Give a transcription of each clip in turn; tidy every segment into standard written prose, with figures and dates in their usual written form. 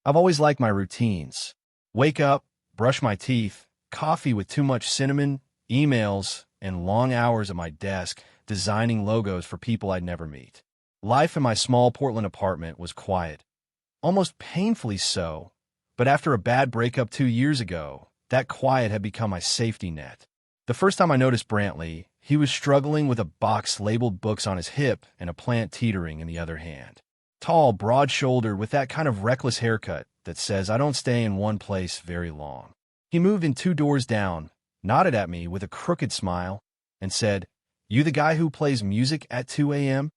I've always liked my routines. Wake up, brush my teeth, coffee with too much cinnamon, emails, and long hours at my desk designing logos for people I'd never meet. Life in my small Portland apartment was quiet, almost painfully so, but after a bad breakup 2 years ago, that quiet had become my safety net. The first time I noticed Brantley, he was struggling with a box labeled books on his hip and a plant teetering in the other hand. Tall, broad-shouldered, with that kind of reckless haircut that says I don't stay in one place very long. He moved in 2 doors down, nodded at me with a crooked smile, and said, "You the guy who plays music at 2 a.m.?"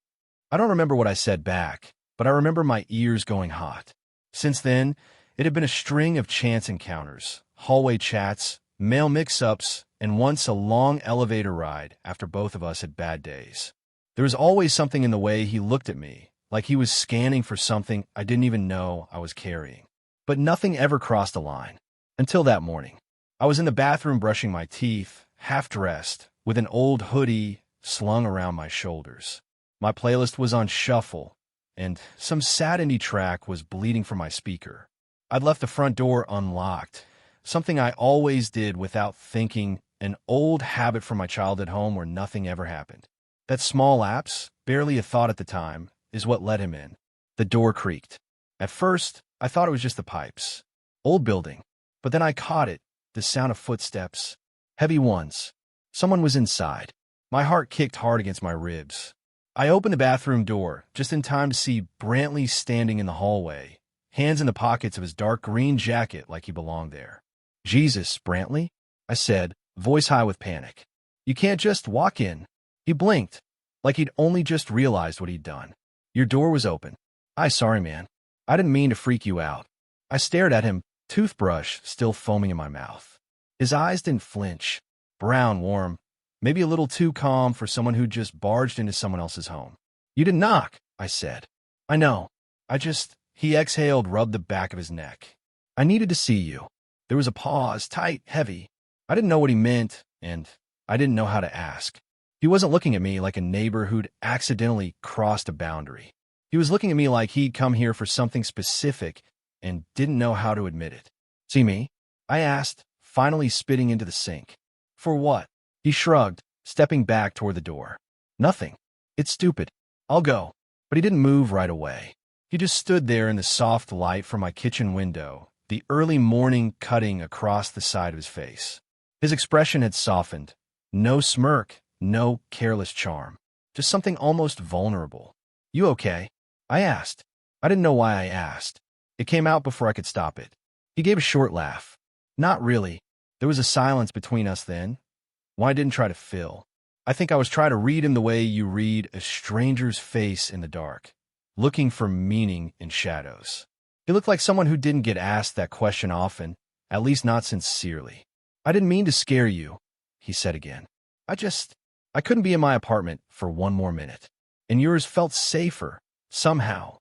I don't remember what I said back, but I remember my ears going hot. Since then, it had been a string of chance encounters, hallway chats, mail mix-ups, and once a long elevator ride after both of us had bad days. There was always something in the way he looked at me, like he was scanning for something I didn't even know I was carrying. But nothing ever crossed a line. Until that morning. I was in the bathroom brushing my teeth, half-dressed, with an old hoodie slung around my shoulders. My playlist was on shuffle, and some sad indie track was bleeding from my speaker. I'd left the front door unlocked, something I always did without thinking, an old habit from my childhood home where nothing ever happened. That small lapse, barely a thought at the time, is what let him in. The door creaked. At first, I thought it was just the pipes. Old building. But then I caught it, the sound of footsteps. Heavy ones. Someone was inside. My heart kicked hard against my ribs. I opened the bathroom door, just in time to see Brantley standing in the hallway, hands in the pockets of his dark green jacket like he belonged there. "Jesus, Brantley?" I said, voice high with panic. "You can't just walk in." He blinked, like he'd only just realized what he'd done. "Your door was open." Sorry, man. I didn't mean to freak you out." I stared at him, toothbrush still foaming in my mouth. His eyes didn't flinch. Brown, warm, maybe a little too calm for someone who'd just barged into someone else's home. "You didn't knock," I said. "I know. He exhaled, rubbed the back of his neck. "I needed to see you." There was a pause, tight, heavy. I didn't know what he meant, and I didn't know how to ask. He wasn't looking at me like a neighbor who'd accidentally crossed a boundary. He was looking at me like he'd come here for something specific and didn't know how to admit it. "See me?" I asked, finally spitting into the sink. "For what?" He shrugged, stepping back toward the door. "Nothing. It's stupid. I'll go." But he didn't move right away. He just stood there in the soft light from my kitchen window, the early morning cutting across the side of his face. His expression had softened. No smirk, no careless charm. Just something almost vulnerable. "You okay?" I asked. I didn't know why I asked. It came out before I could stop it. He gave a short laugh. "Not really." There was a silence between us then. One I didn't try to fill. I think I was trying to read him the way you read a stranger's face in the dark, looking for meaning in shadows. He looked like someone who didn't get asked that question often, at least not sincerely. "I didn't mean to scare you," he said again. I couldn't be in my apartment for one more minute. And yours felt safer, somehow.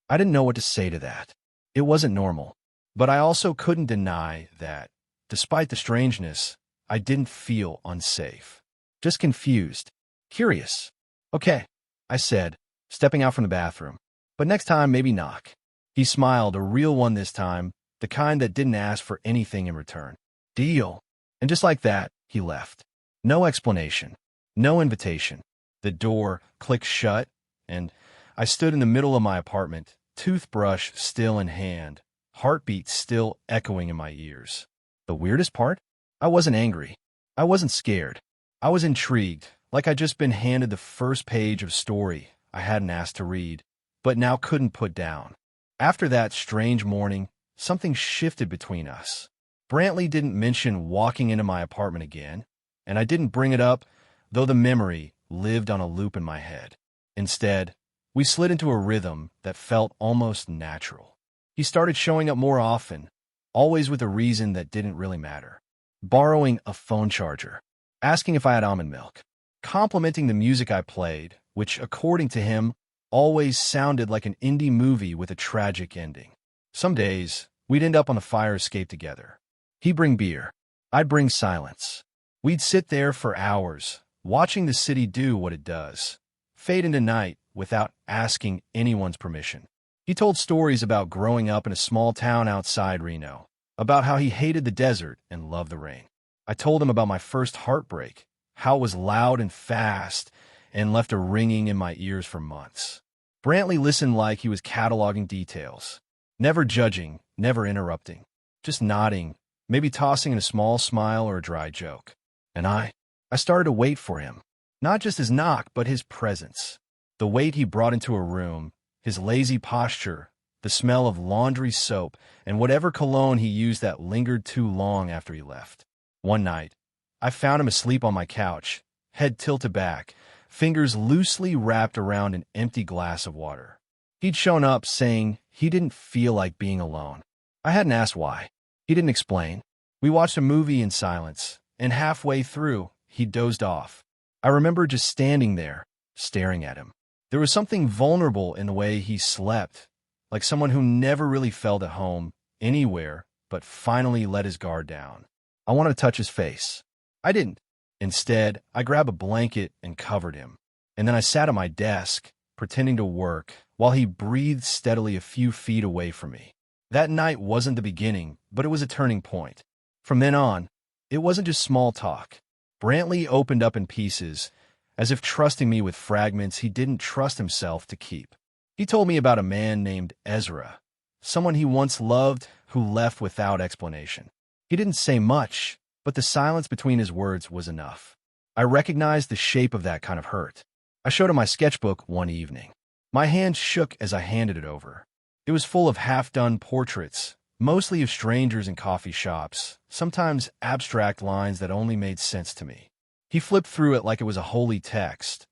I didn't know what to say to that. It wasn't normal. But I also couldn't deny that, despite the strangeness, I didn't feel unsafe. Just confused. Curious. "Okay," I said, stepping out from the bathroom. "But next time, maybe knock." He smiled, a real one this time, the kind that didn't ask for anything in return. "Deal." And just like that, he left. No explanation. No invitation. The door clicked shut, and I stood in the middle of my apartment, toothbrush still in hand, heartbeat still echoing in my ears. The weirdest part? I wasn't angry. I wasn't scared. I was intrigued, like I'd just been handed the first page of a story I hadn't asked to read, but now couldn't put down. After that strange morning, something shifted between us. Brantley didn't mention walking into my apartment again, and I didn't bring it up, though the memory lived on a loop in my head. Instead, we slid into a rhythm that felt almost natural. He started showing up more often, always with a reason that didn't really matter. Borrowing a phone charger, asking if I had almond milk, complimenting the music I played, which, according to him, always sounded like an indie movie with a tragic ending. Some days, we'd end up on the fire escape together. He'd bring beer. I'd bring silence. We'd sit there for hours, watching the city do what it does, fade into night without asking anyone's permission. He told stories about growing up in a small town outside Reno, about how he hated the desert and loved the rain. I told him about my first heartbreak, how it was loud and fast and left a ringing in my ears for months. Brantley listened like he was cataloging details, never judging, never interrupting, just nodding, maybe tossing in a small smile or a dry joke. And I started to wait for him, not just his knock, but his presence. The weight he brought into a room, his lazy posture, the smell of laundry soap, and whatever cologne he used that lingered too long after he left. One night, I found him asleep on my couch, head tilted back, fingers loosely wrapped around an empty glass of water. He'd shown up saying he didn't feel like being alone. I hadn't asked why. He didn't explain. We watched a movie in silence, and halfway through, he dozed off. I remember just standing there, staring at him. There was something vulnerable in the way he slept, like someone who never really felt at home anywhere, but finally let his guard down. I wanted to touch his face. I didn't. Instead, I grabbed a blanket and covered him. And then I sat at my desk, pretending to work, while he breathed steadily a few feet away from me. That night wasn't the beginning, but it was a turning point. From then on, it wasn't just small talk. Brantley opened up in pieces, as if trusting me with fragments he didn't trust himself to keep. He told me about a man named Ezra, someone he once loved who left without explanation. He didn't say much, but the silence between his words was enough. I recognized the shape of that kind of hurt. I showed him my sketchbook one evening. My hand shook as I handed it over. It was full of half-done portraits, mostly of strangers in coffee shops, sometimes abstract lines that only made sense to me. He flipped through it like it was a holy text,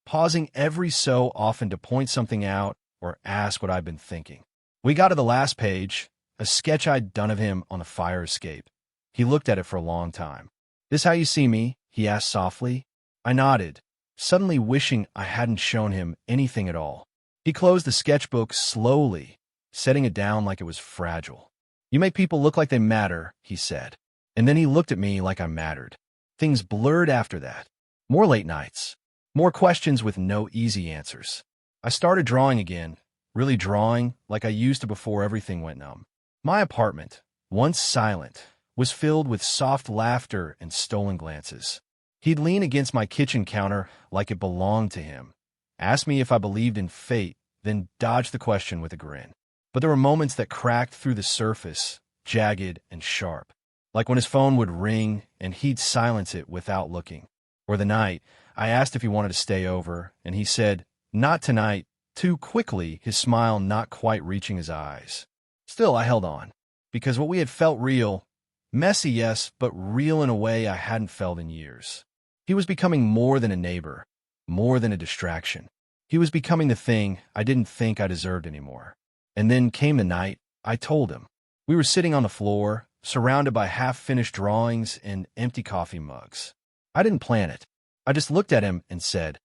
pausing every so often to point something out or ask what I'd been thinking. We got to the last page, a sketch I'd done of him on the fire escape. He looked at it for a long time. "This how you see me?" he asked softly. I nodded, suddenly wishing I hadn't shown him anything at all. He closed the sketchbook slowly, setting it down like it was fragile. "You make people look like they matter," he said. And then he looked at me like I mattered. Things blurred after that. More late nights. More questions with no easy answers. I started drawing again, really drawing like I used to before everything went numb. My apartment, once silent, was filled with soft laughter and stolen glances. He'd lean against my kitchen counter like it belonged to him, ask me if I believed in fate, then dodge the question with a grin. But there were moments that cracked through the surface, jagged and sharp, like when his phone would ring and he'd silence it without looking. Or the night I asked if he wanted to stay over, and he said, "Not tonight," too quickly, his smile not quite reaching his eyes. Still, I held on, because what we had felt real, messy, yes, but real in a way I hadn't felt in years. He was becoming more than a neighbor, more than a distraction. He was becoming the thing I didn't think I deserved anymore. And then came the night I told him. We were sitting on the floor, surrounded by half-finished drawings and empty coffee mugs. I didn't plan it. I just looked at him and said,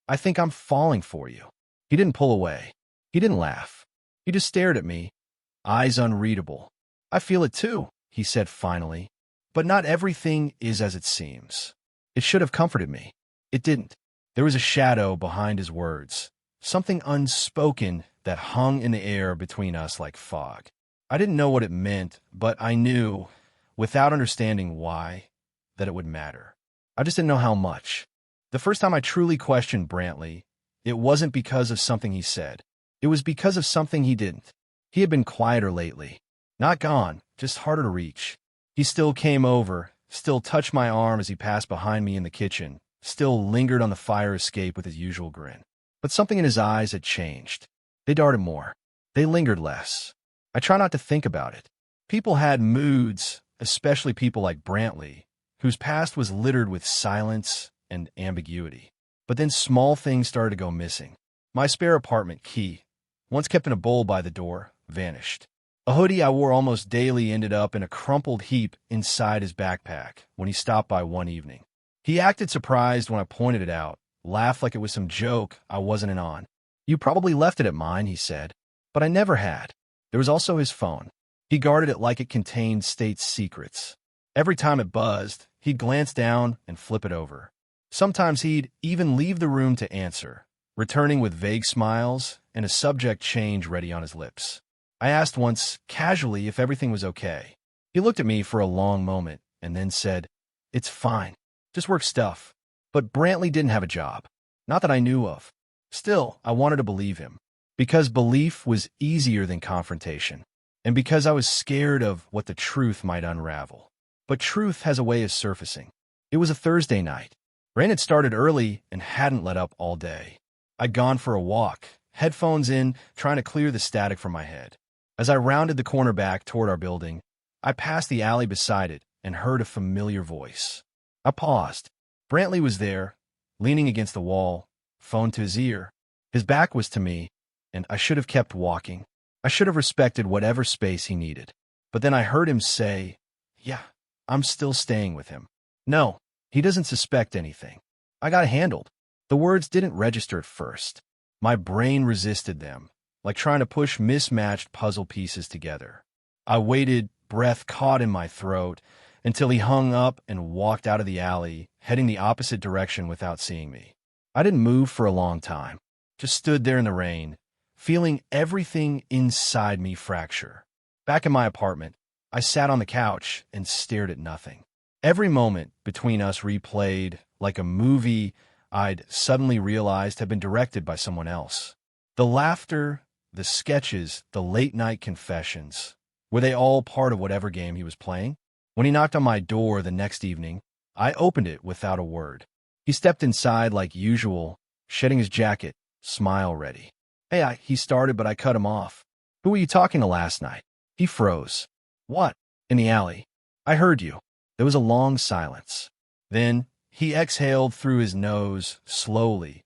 "I think I'm falling for you." He didn't pull away. He didn't laugh. He just stared at me, eyes unreadable. "I feel it too," he said finally. "But not everything is as it seems." It should have comforted me. It didn't. There was a shadow behind his words, something unspoken that hung in the air between us like fog. I didn't know what it meant, but I knew, without understanding why, that it would matter. I just didn't know how much. The first time I truly questioned Brantley, it wasn't because of something he said. It was because of something he didn't. He had been quieter lately. Not gone, just harder to reach. He still came over, still touched my arm as he passed behind me in the kitchen, still lingered on the fire escape with his usual grin. But something in his eyes had changed. They darted more. They lingered less. I try not to think about it. People had moods, especially people like Brantley, whose past was littered with silence and ambiguity. But then small things started to go missing. My spare apartment key, once kept in a bowl by the door, vanished. A hoodie I wore almost daily ended up in a crumpled heap inside his backpack when he stopped by one evening. He acted surprised when I pointed it out, laughed like it was some joke I wasn't in on. "You probably left it at mine," he said. But I never had. There was also his phone. He guarded it like it contained state secrets. Every time it buzzed, he'd glance down and flip it over. Sometimes he'd even leave the room to answer, returning with vague smiles and a subject change ready on his lips. I asked once, casually, if everything was okay. He looked at me for a long moment and then said, "It's fine. Just work stuff." But Brantley didn't have a job. Not that I knew of. Still, I wanted to believe him. Because belief was easier than confrontation. And because I was scared of what the truth might unravel. But truth has a way of surfacing. It was a Thursday night. Rain had started early and hadn't let up all day. I'd gone for a walk, headphones in, trying to clear the static from my head. As I rounded the corner back toward our building, I passed the alley beside it and heard a familiar voice. I paused. Brantley was there, leaning against the wall, phone to his ear. His back was to me, and I should have kept walking. I should have respected whatever space he needed. But then I heard him say, "Yeah, I'm still staying with him. No, he doesn't suspect anything. I got handled." The words didn't register at first. My brain resisted them, like trying to push mismatched puzzle pieces together. I waited, breath caught in my throat, until he hung up and walked out of the alley, heading the opposite direction without seeing me. I didn't move for a long time, just stood there in the rain, feeling everything inside me fracture. Back in my apartment, I sat on the couch and stared at nothing. Every moment between us replayed like a movie I'd suddenly realized had been directed by someone else. The laughter, the sketches, the late-night confessions, were they all part of whatever game he was playing? When he knocked on my door the next evening, I opened it without a word. He stepped inside like usual, shedding his jacket, smile ready. "Hey," he started, but I cut him off. "Who were you talking to last night?" He froze. "What?" "In the alley. I heard you." There was a long silence. Then he exhaled through his nose, slowly,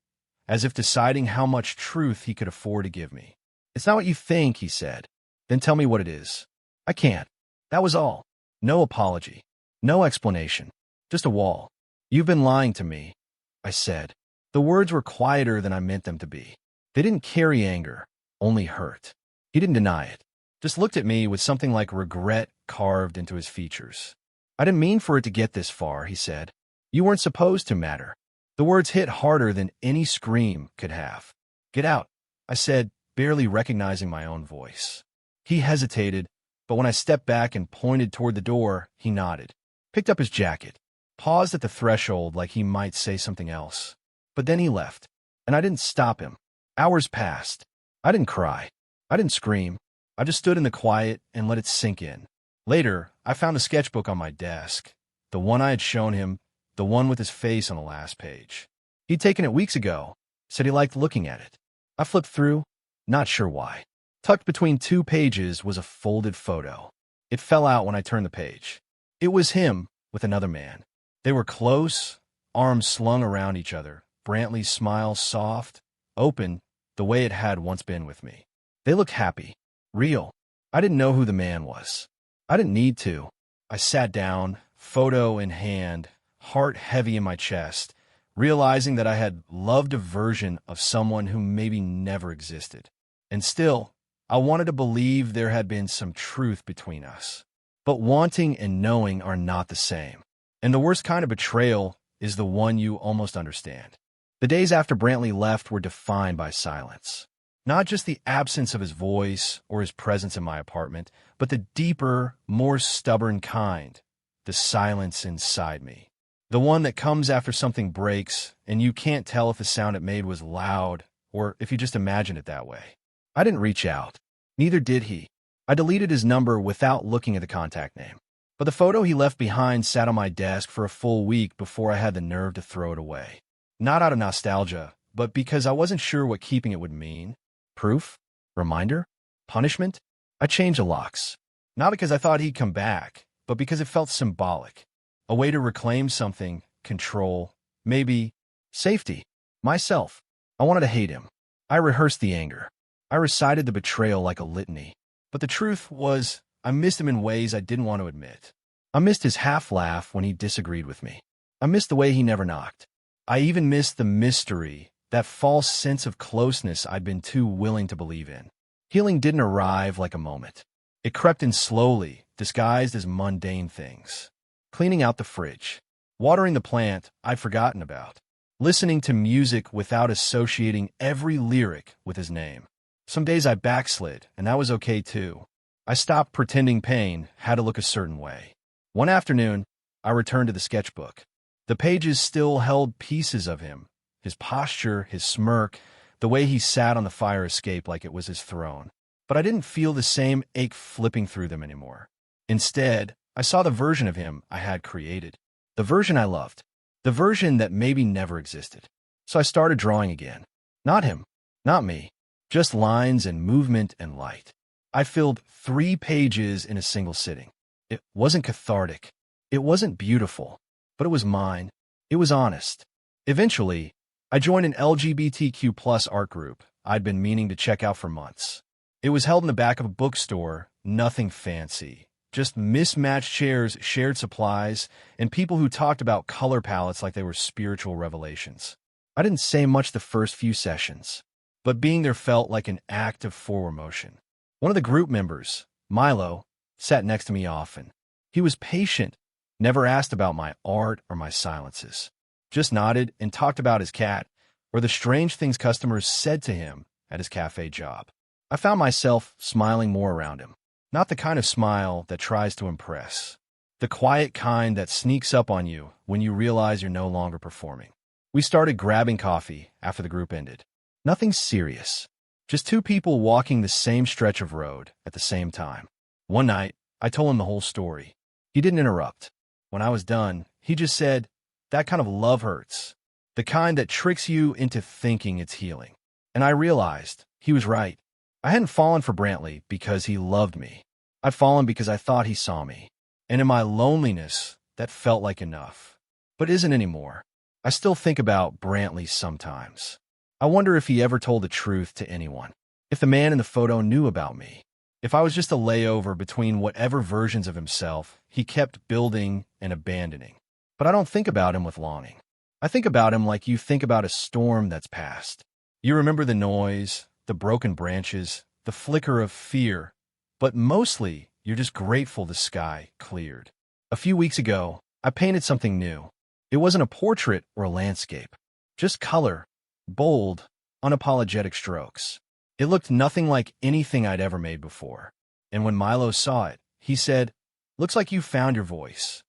as if deciding how much truth he could afford to give me. "It's not what you think," he said. "Then tell me what it is." "I can't." That was all. No apology. No explanation. Just a wall. "You've been lying to me," I said. The words were quieter than I meant them to be. They didn't carry anger, only hurt. He didn't deny it. Just looked at me with something like regret carved into his features. "I didn't mean for it to get this far," he said. "You weren't supposed to matter." The words hit harder than any scream could have. "Get out," I said, barely recognizing my own voice. He hesitated, but when I stepped back and pointed toward the door, he nodded, picked up his jacket, paused at the threshold like he might say something else. But then he left, and I didn't stop him. Hours passed. I didn't cry. I didn't scream. I just stood in the quiet and let it sink in. Later, I found the sketchbook on my desk, the one I had shown him, the one with his face on the last page. He'd taken it weeks ago, said he liked looking at it. I flipped through, not sure why. Tucked between 2 pages was a folded photo. It fell out when I turned the page. It was him with another man. They were close, arms slung around each other, Brantley's smile soft, open, the way it had once been with me. They looked happy, real. I didn't know who the man was. I didn't need to. I sat down, photo in hand, heart heavy in my chest, realizing that I had loved a version of someone who maybe never existed. And still, I wanted to believe there had been some truth between us. But wanting and knowing are not the same. And the worst kind of betrayal is the one you almost understand. The days after Brantley left were defined by silence. Not just the absence of his voice or his presence in my apartment, but the deeper, more stubborn kind, the silence inside me. The one that comes after something breaks, and you can't tell if the sound it made was loud or if you just imagined it that way. I didn't reach out. Neither did he. I deleted his number without looking at the contact name. But the photo he left behind sat on my desk for a full week before I had the nerve to throw it away. Not out of nostalgia, but because I wasn't sure what keeping it would mean. Proof? Reminder? Punishment? I changed the locks. Not because I thought he'd come back, but because it felt symbolic. A way to reclaim something, control, maybe safety. Myself. I wanted to hate him. I rehearsed the anger. I recited the betrayal like a litany. But the truth was, I missed him in ways I didn't want to admit. I missed his half-laugh when he disagreed with me. I missed the way he never knocked. I even missed the mystery, that false sense of closeness I'd been too willing to believe in. Healing didn't arrive like a moment. It crept in slowly, disguised as mundane things. Cleaning out the fridge. Watering the plant I'd forgotten about. Listening to music without associating every lyric with his name. Some days I backslid, and that was okay too. I stopped pretending pain had to look a certain way. One afternoon, I returned to the sketchbook. The pages still held pieces of him, his posture, his smirk, the way he sat on the fire escape like it was his throne. But I didn't feel the same ache flipping through them anymore. Instead, I saw the version of him I had created. The version I loved. The version that maybe never existed. So I started drawing again. Not him. Not me. Just lines and movement and light. I filled 3 pages in a single sitting. It wasn't cathartic. It wasn't beautiful. But it was mine. It was honest. Eventually, I joined an LGBTQ+ art group I'd been meaning to check out for months. It was held in the back of a bookstore, nothing fancy. Just mismatched chairs, shared supplies, and people who talked about color palettes like they were spiritual revelations. I didn't say much the first few sessions, but being there felt like an act of forward motion. One of the group members, Milo, sat next to me often. He was patient, never asked about my art or my silences. Just nodded and talked about his cat or the strange things customers said to him at his cafe job. I found myself smiling more around him. Not the kind of smile that tries to impress. The quiet kind that sneaks up on you when you realize you're no longer performing. We started grabbing coffee after the group ended. Nothing serious. Just 2 people walking the same stretch of road at the same time. One night, I told him the whole story. He didn't interrupt. When I was done, he just said, "That kind of love hurts. The kind that tricks you into thinking it's healing." And I realized he was right. I hadn't fallen for Brantley because he loved me. I'd fallen because I thought he saw me. And in my loneliness, that felt like enough. But isn't anymore. I still think about Brantley sometimes. I wonder if he ever told the truth to anyone. If the man in the photo knew about me. If I was just a layover between whatever versions of himself he kept building and abandoning. But I don't think about him with longing. I think about him like you think about a storm that's passed. You remember the noise, the broken branches, the flicker of fear, but mostly you're just grateful the sky cleared. A few weeks ago, I painted something new. It wasn't a portrait or a landscape, just color, bold, unapologetic strokes. It looked nothing like anything I'd ever made before. And when Milo saw it, he said, "Looks like you found your voice."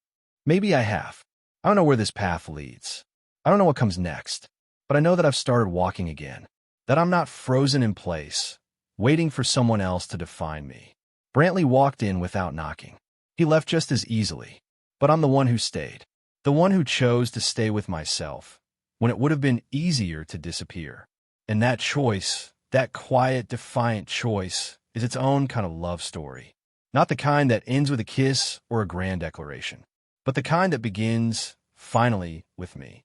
Maybe I have. I don't know where this path leads. I don't know what comes next, but I know that I've started walking again, that I'm not frozen in place, waiting for someone else to define me. Brantley walked in without knocking. He left just as easily, but I'm the one who stayed, the one who chose to stay with myself when it would have been easier to disappear. And that choice, that quiet, defiant choice, is its own kind of love story. Not the kind that ends with a kiss or a grand declaration, but the kind that begins, finally, with me.